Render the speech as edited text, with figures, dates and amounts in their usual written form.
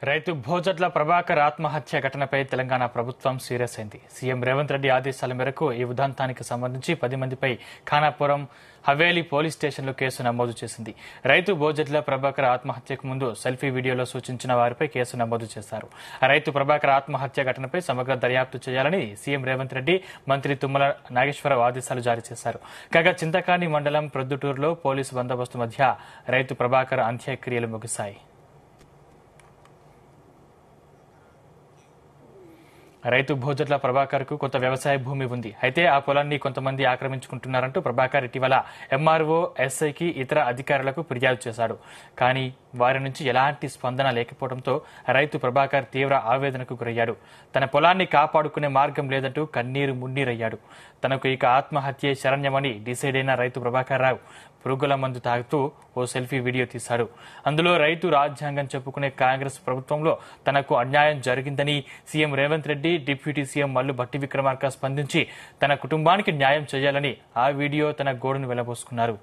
రైతు భోజట్ల ప్రభాకర్ ఆత్మహత్య ఘటనపై తెలంగాణ ప్రభుత్వం సీరియస్ అయింది. సీఎం రేవంత్ రెడ్డి ఆదేశాల మేరకు ఈ ఉదంతానికి సంబంధించి 10 మందిపై ఖానాపురం హవేలీ పోలీస్ స్టేషన్లో కేసు నమోదు చేసింది. రైతు భోజట్ల ప్రభాకర్ ఆత్మహత్యకు ముందు సెల్ఫీ వీడియోలో సూచించిన వారిపై కేసు నమోదు చేశారు. రైతు ప్రభాకర్ ఆత్మహత్య ఘటనపై సమగ్ర దర్యాప్తు చేయాలని సీఎం రేవంత్ రెడ్డి, మంత్రి తుమ్మల నాగేశ్వరరావు ఆదేశాలు జారీ చేశారు. కాగా చింతకాని మండలం ప్రొద్దుటూరులో పోలీసు బందోబస్తు మధ్య రైతు ప్రభాకర్ అంత్యక్రియలు ముగిశాయి. రైతు భోజట్ల ప్రభాకర్ కు కొంత వ్యవసాయ భూమి ఉంది. అయితే ఆ పొలాన్ని కొంతమంది ఆక్రమించుకుంటున్నారంటూ ప్రభాకర్ ఇటీవల ఎంఆర్ఓ, ఎస్ఐకి, ఇతర అధికారులకు ఫిర్యాదు చేశాడు. కానీ వారి నుంచి ఎలాంటి స్పందన లేకపోవడంతో రైతు ప్రభాకర్ తీవ్ర ఆవేదనకు గురయ్యాడు. తన పొలాన్ని కాపాడుకునే మార్గం లేదంటూ కన్నీరు మున్నీరయ్యాడు. తనకు ఇక ఆత్మహత్యే శరణ్యమని డిసైడ్ అయిన రైతు ప్రభాకర్ రావు పురుగుల మందు తాగుతూ ఓ సెల్ఫీ వీడియో తీశాడు. అందులో రైతు రాజ్యాంగం చెప్పుకునే కాంగ్రెస్ ప్రభుత్వంలో తనకు అన్యాయం జరిగిందని CM Revanth Reddy, deputy CM Mallu Bhatti Vikramarka స్పందించి తన కుటుంబానికి న్యాయం చేయాలని ఆ వీడియో తన గోడును వెళ్లబోసుకున్నారు.